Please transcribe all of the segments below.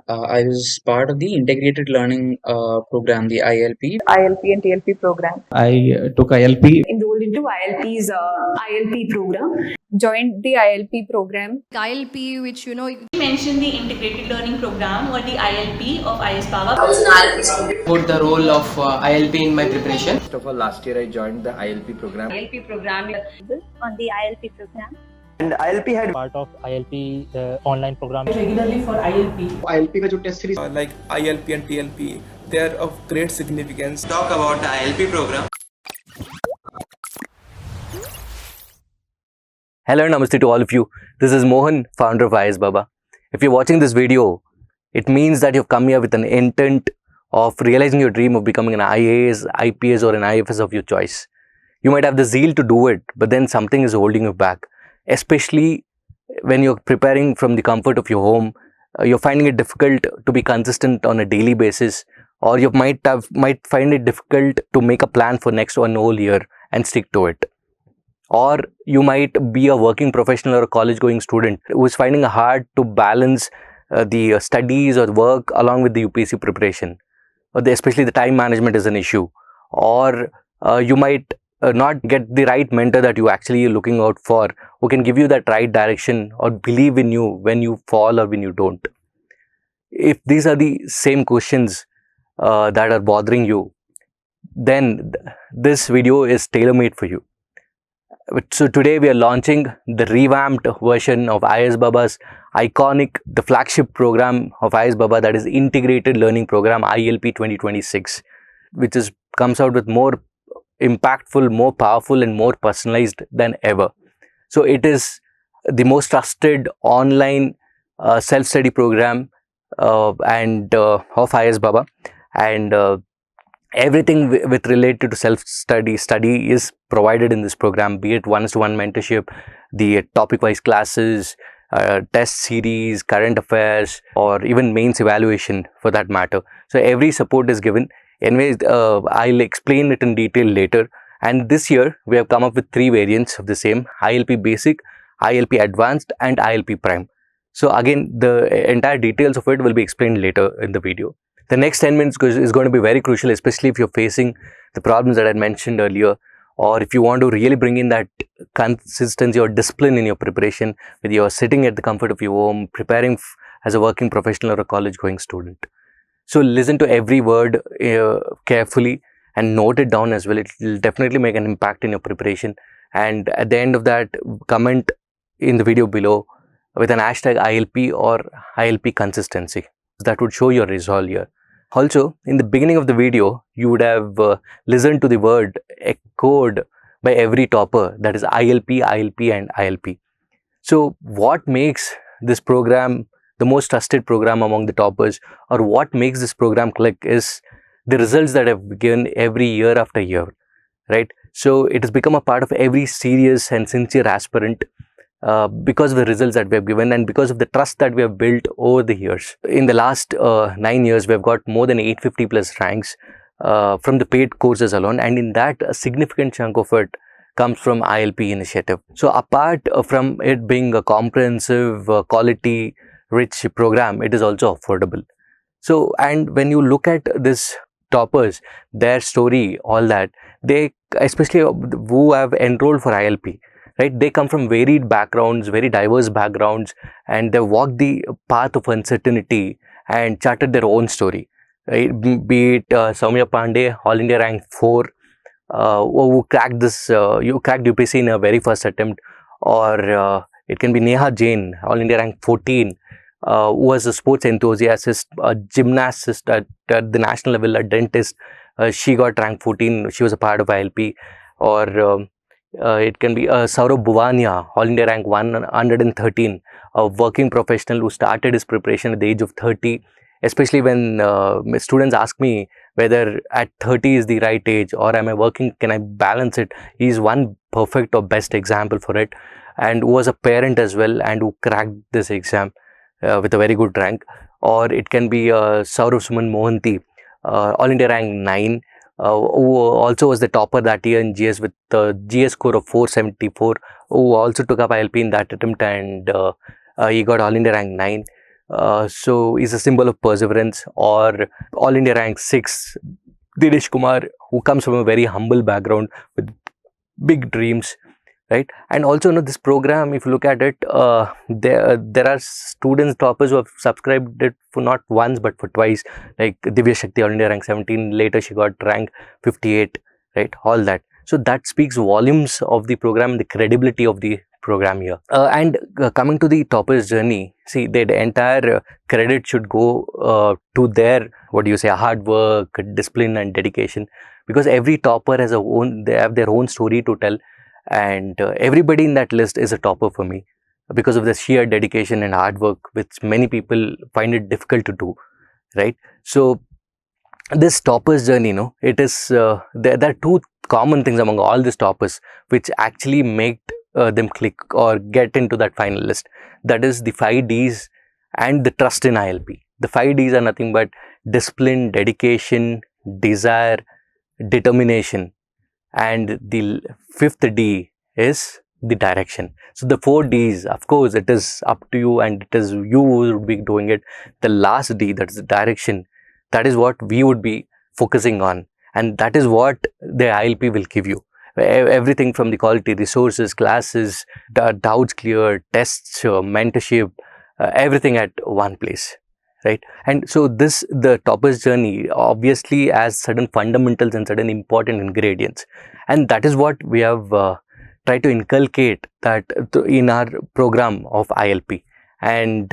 I was part of the integrated learning program, the ILP. ILP and TLP program. I took ILP. Enrolled into ILP's ILP program. Joined the ILP program. ILP, which you mention the integrated learning program or the ILP of IS Power. About the role of ILP in my preparation. First of all, last year I joined the ILP program. ILP program on the ILP program. And ILP had part of ILP online program. Regularly for ILP. ILP का जो test series like ILP and TLP, they are of great significance. Talk about the ILP program. Hello and namaste to all of you. This is Mohan, founder of IS Baba. If you're watching this video, it means that you've come here with an intent of realizing your dream of becoming an IAS, IPS or an IFS of your choice. You might have the zeal to do it, but then something is holding you back. Especially when you're preparing from the comfort of your home, you're finding it difficult to be consistent on a daily basis, or you might find it difficult to make a plan for next one whole year and stick to it. Or you might be a working professional or a college going student who is finding it hard to balance the studies or work along with the UPSC preparation. Especially the time management is an issue. Or you might not get the right mentor that you actually are looking out for, who can give you that right direction or believe in you when you fall or when you don't. If these are the same questions that are bothering you, then this video is tailor-made for you. So today we are launching the revamped version of IS Baba's iconic, the flagship program of IS Baba, that is Integrated Learning Program ILP 2026, which comes out with more impactful, more powerful and more personalized than ever. So it is the most trusted online self-study program of IS Baba, and everything with related to self-study is provided in this program, be it one-to-one mentorship, the topic-wise classes, test series, current affairs, or even mains evaluation for that matter. So every support is given. Anyways, I'll explain it in detail later. And this year we have come up with 3 variants of the same: ILP Basic, ILP Advanced and ILP Prime. So again, the entire details of it will be explained later in the video. The next 10 minutes is going to be very crucial, especially if you're facing the problems that I mentioned earlier, or if you want to really bring in that consistency or discipline in your preparation, whether you're sitting at the comfort of your home, preparing as a working professional or a college going student. So listen to every word carefully and note it down as well. It will definitely make an impact in your preparation. And at the end of that, comment in the video below with an hashtag ILP or ILP consistency. That would show your resolve here. Also, in the beginning of the video, you would have listened to the word echoed by every topper, that is ILP, ILP and ILP. So what makes this program the most trusted program among the toppers, or what makes this program click, is the results that have given every year after year, right? So it has become a part of every serious and sincere aspirant because of the results that we have given and because of the trust that we have built over the years. In the last 9 years, we have got more than 850 plus ranks from the paid courses alone, and in that a significant chunk of it comes from ILP initiative. So apart from it being a comprehensive, quality rich program, it is also affordable. So, and when you look at this toppers, their story, all that, they, especially who have enrolled for ILP, right, they come from varied backgrounds, very diverse backgrounds, and they walked the path of uncertainty and charted their own story, right? Be it Soumya Pandey, All India rank 4, who cracked this, you cracked UPSC in a very first attempt, or it can be Neha Jain, All India rank 14, who was a sports enthusiast, a gymnast at the national level, a dentist. She got rank 14, she was a part of ILP. Or it can be Saurabh Bhuvania, All India rank 113, a working professional who started his preparation at the age of 30. Especially when students ask me whether at 30 is the right age, or am I working, can I balance it? He is one perfect or best example for it, and who was a parent as well and who cracked this exam with a very good rank. Or it can be Saurav Suman Mohanty, All India rank 9, who also was the topper that year in GS with a GS score of 474, who also took up ILP in that attempt, and he got All India rank 9. So is a symbol of perseverance. Or All India rank 6, Dinesh Kumar, who comes from a very humble background with big dreams, right? And also, this program, if you look at it, there are students, toppers, who have subscribed it for not once but for twice, like Divya Shakti, All India rank 17, later she got rank 58, right? All that. So that speaks volumes of the program and the credibility of the program here. And coming to the toppers journey, see, the entire credit should go to their, hard work, discipline and dedication, because every topper has they have their own story to tell. And everybody in that list is a topper for me because of the sheer dedication and hard work, which many people find it difficult to do, right? So this toppers journey, it is there are two common things among all these toppers which actually make them click or get into that final list. That is the 5 Ds and the trust in ILP. The 5 Ds are nothing but discipline, dedication, desire, determination, and the 5th D is the direction. So the 4 Ds, of course, it is up to you and it is you who would be doing it. The last D, that is the direction, that is what we would be focusing on, and that is what the ILP will give you. Everything from the quality resources, classes, doubts cleared, tests, mentorship, everything at one place, right? And so the toppers journey obviously has certain fundamentals and certain important ingredients, and that is what we have tried to inculcate that in our program of ILP. And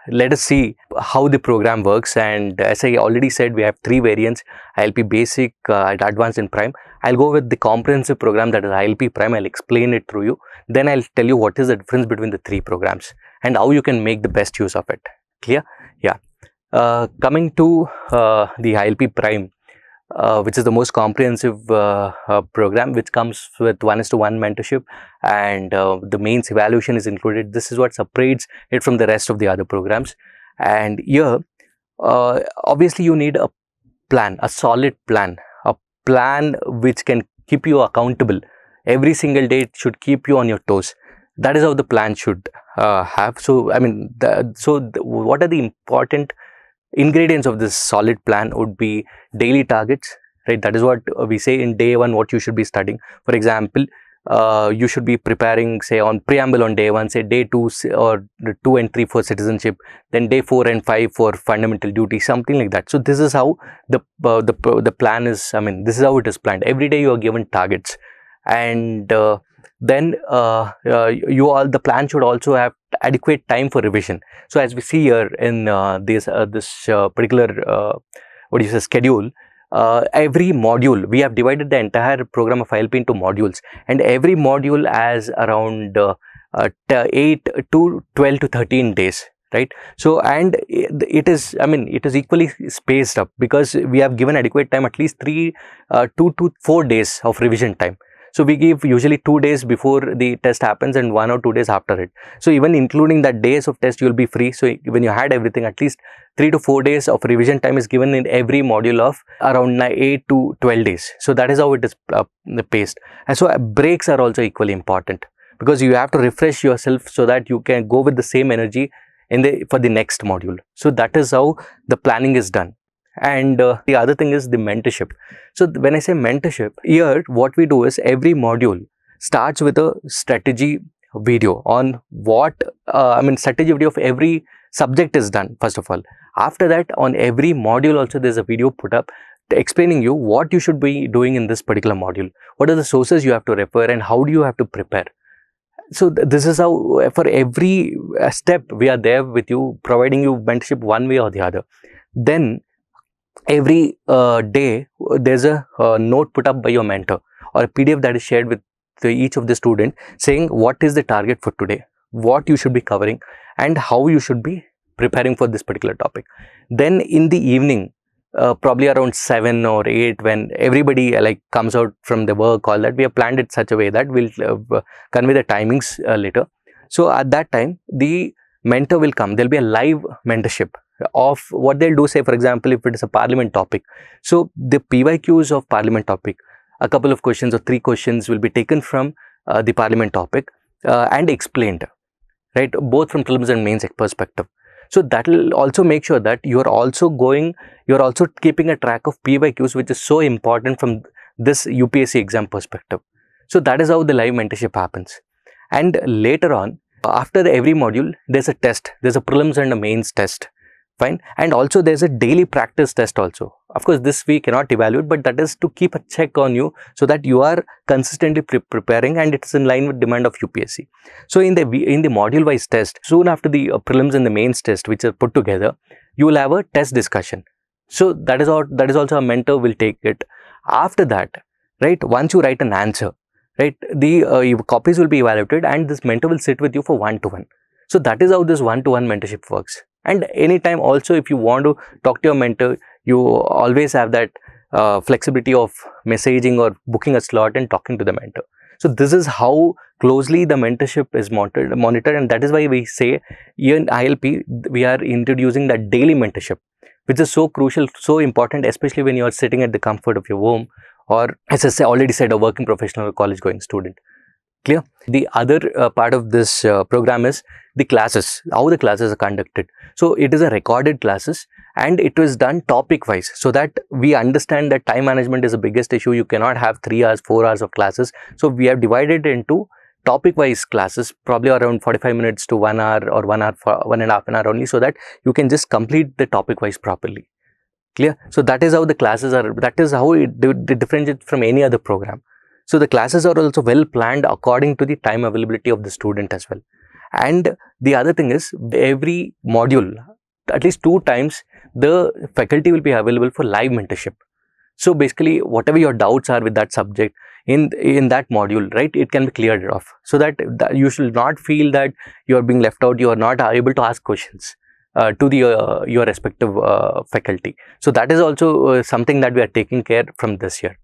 let us see how the program works. And as I already said, we have 3 variants: ILP Basic, Advanced and Prime. I'll go with the comprehensive program, that is ILP Prime. I'll explain it through you. Then I'll tell you what is the difference between the 3 programs and how you can make the best use of it. Clear? Yeah. Coming to the ILP Prime, which is the most comprehensive program, which comes with 1:1 mentorship, and the mains evaluation is included. This is what separates it from the rest of the other programs. And here, obviously, you need a plan, a solid plan, a plan which can keep you accountable. Every single day, it should keep you on your toes. That is how the plan should have. So, I mean, what are the important ingredients of this solid plan? Would be daily targets, right? That is what we say in day 1 what you should be studying. For example, you should be preparing, say, on preamble on day 1, say day 2 or 2 and 3 for citizenship, then day 4 and 5 for fundamental duty, something like that. So this is how the plan is. I mean, this is how it is planned. Every day you are given targets, and then the plan should also have adequate time for revision. So as we see here in this particular schedule, every module, we have divided the entire program of ILP into modules, and every module has around 8 to 12 to 13 days, right? So, and it is, I mean, it is equally spaced up, because we have given adequate time, at least 2 to 4 days of revision time. So we give usually 2 days before the test happens and 1 or 2 days after it. So even including that days of test, you will be free. So when you had everything, at least 3 to 4 days of revision time is given in every module of around 8 to 12 days. So that is how it is paced. And so breaks are also equally important, because you have to refresh yourself so that you can go with the same energy for the next module. So that is how the planning is done. And the other thing is the mentorship. So when I say mentorship, here what we do is every module starts with a strategy video on what, strategy video of every subject is done, first of all. After that, on every module also there's a video put up explaining you what you should be doing in this particular module. What are the sources you have to refer and how do you have to prepare. So this is how for every step we are there with you, providing you mentorship one way or the other. Then every day there's a note put up by your mentor, or a PDF that is shared with each of the student, saying what is the target for today, what you should be covering, and how you should be preparing for this particular topic. Then in the evening, probably around 7 or 8, when everybody comes out from the work, all that, we have planned it such a way that we'll convey the timings later. So at that time, the mentor will come. There'll be a live mentorship of what they'll do. Say, for example, if it is a parliament topic, so the PYQs of parliament topic, a couple of questions or 3 questions will be taken from the parliament topic and explained, right, both from prelims and mains perspective. So that will also make sure that you're also keeping a track of PYQs, which is so important from this UPSC exam perspective. So that is how the live mentorship happens. And later on, after every module, there's a test. There's a prelims and a mains test. Fine. And also there's a daily practice test also. Of course, this we cannot evaluate, but that is to keep a check on you so that you are consistently preparing and it's in line with demand of UPSC. So in the module wise test, soon after the prelims and the mains test, which are put together, you will have a test discussion. So that is also a mentor will take it. After that, right, once you write an answer, right, the copies will be evaluated and this mentor will sit with you for one-to-one. So that is how this one-to-one mentorship works. And anytime also, if you want to talk to your mentor, you always have that flexibility of messaging or booking a slot and talking to the mentor. So this is how closely the mentorship is monitored, and that is why we say here in ILP, we are introducing that daily mentorship, which is so crucial, so important, especially when you are sitting at the comfort of your home or, as I already said, a working professional or college going student. Clear? The other part of this program is the classes, how the classes are conducted. So it is a recorded classes and it was done topic wise, so that we understand that time management is the biggest issue. You cannot have 3 hours, 4 hours of classes. So we have divided into topic wise classes, probably around 45 minutes to 1 hour or 1 hour, 1.5 hour only, so that you can just complete the topic wise properly. Clear? So that is how the classes are, that is how it differentiates from any other program. So the classes are also well planned according to the time availability of the student as well. And the other thing is, every module, at least 2 times, the faculty will be available for live mentorship. So basically, whatever your doubts are with that subject in that module, right, it can be cleared off, so that you should not feel that you are being left out, you are not able to ask questions to the your respective faculty. So that is also something that we are taking care from this year.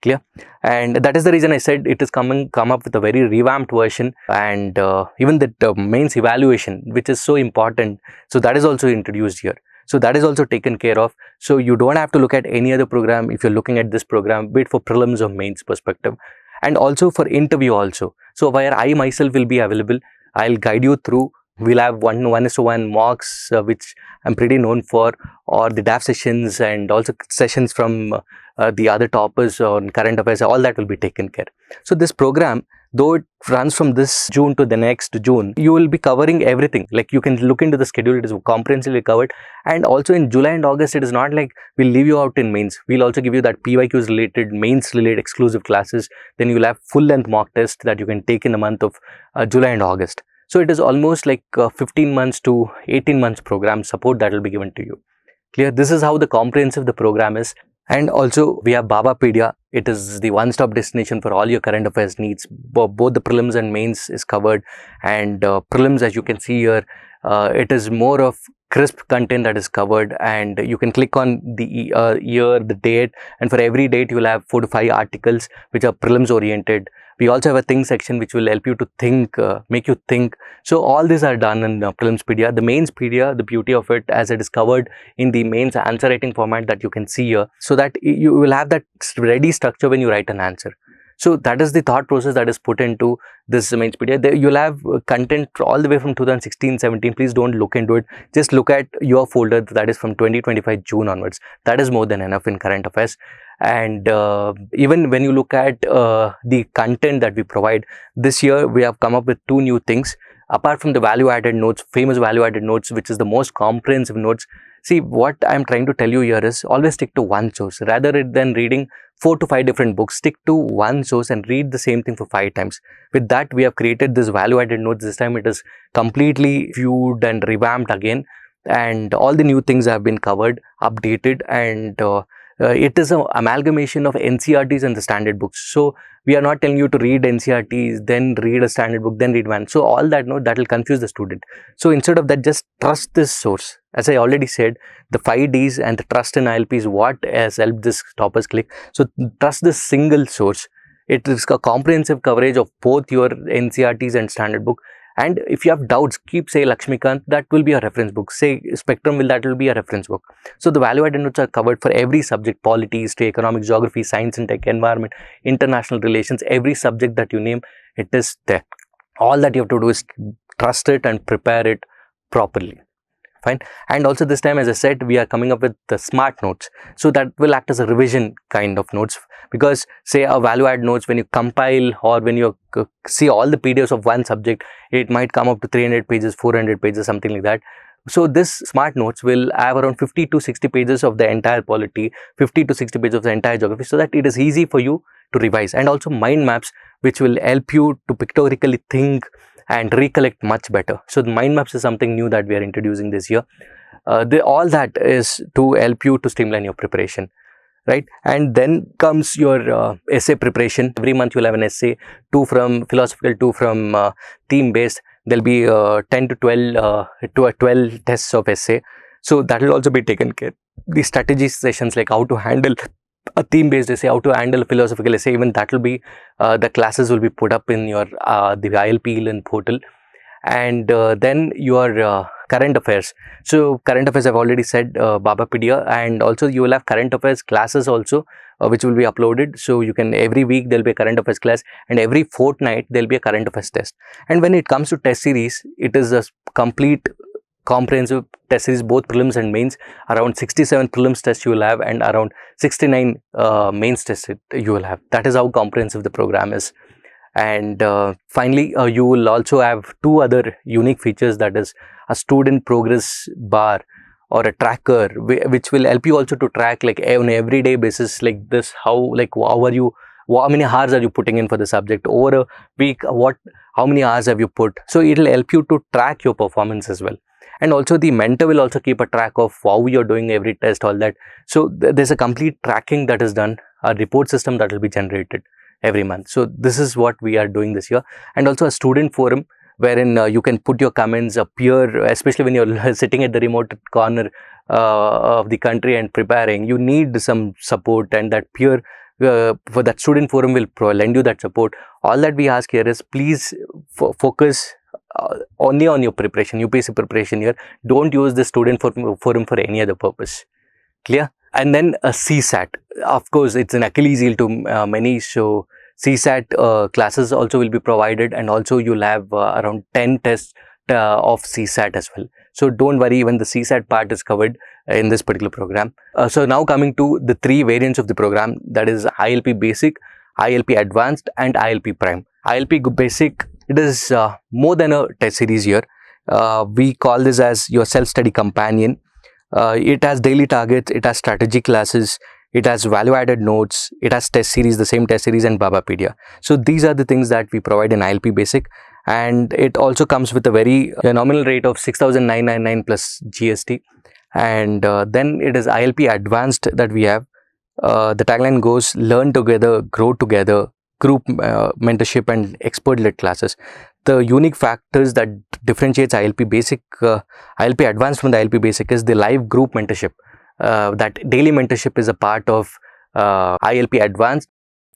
Clear? And that is the reason I said it is come up with a very revamped version, and even the mains evaluation, which is so important, so that is also introduced here. So that is also taken care of. So you don't have to look at any other program if you're looking at this program, be it for prelims or mains perspective, and also for interview also. So where I myself will be available, I'll guide you through. We'll have 1:1 mocks, which I'm pretty known for, or the DAF sessions, and also sessions from the other toppers on current affairs. All that will be taken care. So this program, though it runs from this June to the next June, you will be covering everything. Like, you can look into the schedule, it is comprehensively covered. And also in July and August, it is not like we'll leave you out in mains. We'll also give you that PYQs related, mains related exclusive classes. Then you'll have full length mock test that you can take in the month of July and August. So it is almost like 15 months to 18 months program support that will be given to you. Clear? This is how the comprehensive the program is. And also we have Babapedia. It is the one-stop destination for all your current affairs needs. Both the prelims and mains is covered. And prelims, as you can see here, it is more of crisp content that is covered, and you can click on the year, the date, and for every date you will have 4 to 5 articles which are prelims oriented. We also have a think section which will help you to think, make you think. So all these are done in Prelimspedia. The Mainspedia, the beauty of it, as it is covered in the mains answer writing format that you can see here, so that you will have that ready structure when you write an answer. So that is the thought process that is put into this Mainspedia. You'll have content all the way from 2016-17. Please don't look into it. Just look at your folder that is from 2025 June onwards. That is more than enough in current affairs. And even when you look at the content that we provide, this year we have come up with 2 new things. Apart from the value-added notes, famous value-added notes, which is the most comprehensive notes. See, what I'm trying to tell you here is always stick to one source. Rather than reading 4 to 5 different books, stick to one source and read the same thing for 5 times. With that, we have created this value-added notes. This time it is completely viewed and revamped again. And all the new things have been covered, updated, and it is an amalgamation of NCERTs and the standard books. So we are not telling you to read NCERTs, then read a standard book, then read one. So all that, that will confuse the student. So instead of that, just trust this source. As I already said, the 5 Ds and the trust in ILP is what has helped this toppers click. So trust this single source. It is a comprehensive coverage of both your NCERTs and standard book. And if you have doubts, keep say Lakshmikant, that will be a reference book. Say Spectrum, that will be a reference book. So the value-added notes are covered for every subject: polity, history, economics, geography, science and tech, environment, international relations. Every subject that you name, it is there. All that you have to do is trust it and prepare it properly. fine. And also this time, as I said, we are coming up with the smart notes, so that will act as a revision kind of notes, because say a value add notes, when you compile or when you see all the PDFs of one subject, it might come up to 300 pages, 400 pages, something like that. So this smart notes will have around 50 to 60 pages of the entire polity, 50 to 60 pages of the entire geography, so that it is easy for you to revise. And also mind maps, which will help you to pictorially think and recollect much better. So the mind maps is something new that we are introducing this year. All that is to help you to streamline your preparation, right? And then comes your essay preparation. Every month you'll have an essay, 2 from philosophical, 2 from theme based. There'll be 10 to 12 tests of essay, so that will also be taken care. The strategy sessions, like how to handle a theme based essay, how to handle a philosophical essay, even that will be the classes will be put up in your the ILP e-learn portal. And then your current affairs. So current affairs, I've already said, Babapedia, and also you will have current affairs classes also, which will be uploaded. So you can, every week there will be a current affairs class, and every fortnight there will be a current affairs test. And when it comes to test series, it is a complete comprehensive test series, both prelims and mains. Around 67 prelims tests you will have, and around 69 mains tests you will have. That is how comprehensive the program is. And finally, you will also have 2 other unique features, that is a student progress bar or a tracker, which will help you also to track, like on an everyday basis, like this, how are you, how many hours are you putting in for the subject over a week, how many hours have you put. So it will help you to track your performance as well. And also the mentor will also keep a track of how you're doing every test, all that. So there's a complete tracking that is done, a report system that will be generated every month. So this is what we are doing this year. And also a student forum, wherein you can put your comments, appear, especially when you're sitting at the remote corner of the country and preparing, you need some support, and that peer for that student forum will lend you that support. All that we ask here is, please focus only on your preparation, UPSC preparation here. Don't use the student forum for any other purpose. Clear? And then a CSAT. Of course, it's an Achilles heel to many. So CSAT classes also will be provided, and also you'll have around 10 tests of CSAT as well. So don't worry, even the CSAT part is covered in this particular program. So now coming to the 3 variants of the program, that is ILP Basic, ILP Advanced, and ILP Prime. ILP Basic, it is more than a test series here. We call this as your self-study companion. It has daily targets, it has strategy classes, it has value-added notes, it has test series, the same test series, and Babapedia. So these are the things that we provide in ILP Basic, and it also comes with a very nominal rate of 6,999 plus GST. And then it is ILP Advanced that we have. The tagline goes, learn together, grow together, group mentorship and expert-led classes. The unique factors that differentiates ILP Basic, ILP Advanced from the ILP Basic is the live group mentorship. That daily mentorship is a part of ILP Advanced,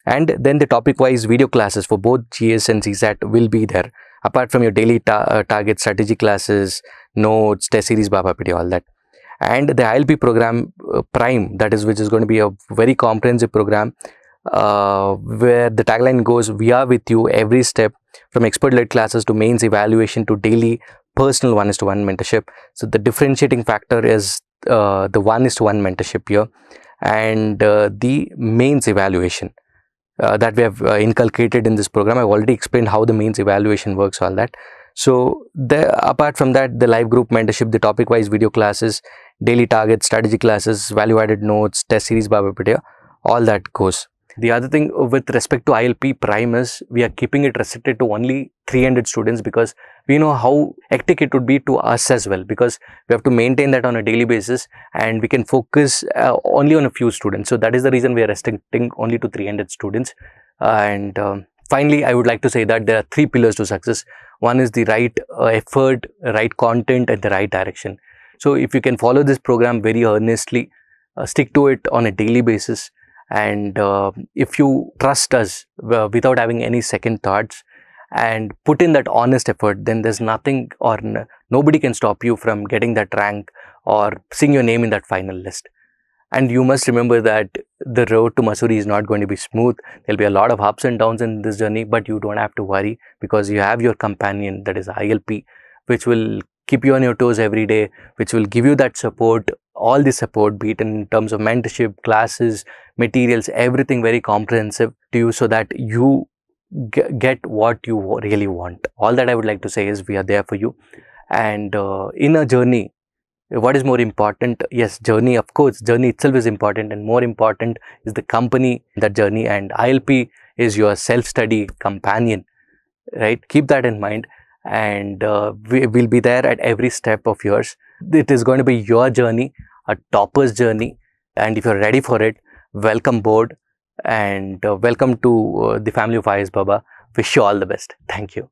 and then the topic-wise video classes for both GS and CSAT will be there. Apart from your daily target, strategy classes, notes, test series, Babapedia, all that. And the ILP program Prime, that is, which is going to be a very comprehensive program, where the tagline goes, we are with you every step, from expert-led classes to mains evaluation to daily personal 1:1 mentorship. So the differentiating factor is the 1:1 mentorship here, and the mains evaluation that we have inculcated in this program. I've already explained how the mains evaluation works, all that. So apart from that, the live group mentorship, the topic-wise video classes, daily targets, strategy classes, value-added notes, test series, Babapedia, all that goes. The other thing with respect to ILP Prime is, we are keeping it restricted to only 300 students, because we know how hectic it would be to us as well, because we have to maintain that on a daily basis, and we can focus only on a few students. So that is the reason we are restricting only to 300 students. And finally, I would like to say that there are 3 pillars to success. One is the right effort, right content, and the right direction. So if you can follow this program very earnestly, stick to it on a daily basis, and if you trust us without having any second thoughts and put in that honest effort, then there's nothing or nobody can stop you from getting that rank or seeing your name in that final list. And you must remember that the road to Mussoorie is not going to be smooth. There'll be a lot of ups and downs in this journey, but you don't have to worry, because you have your companion, that is ILP, which will keep you on your toes every day, which will give you that support, all the support, be it in terms of mentorship, classes, materials, everything very comprehensive to you so that you get what you really want. All that I would like to say is we are there for you. And in a journey, what is more important? Yes, journey, of course, journey itself is important, and more important is the company, that journey, and ILP is your self-study companion, right? Keep that in mind, and we will be there at every step of yours. It is going to be your journey, a topper's journey, and if you're ready for it, welcome board, and welcome to the family of IS Baba. Wish you all the best. Thank you.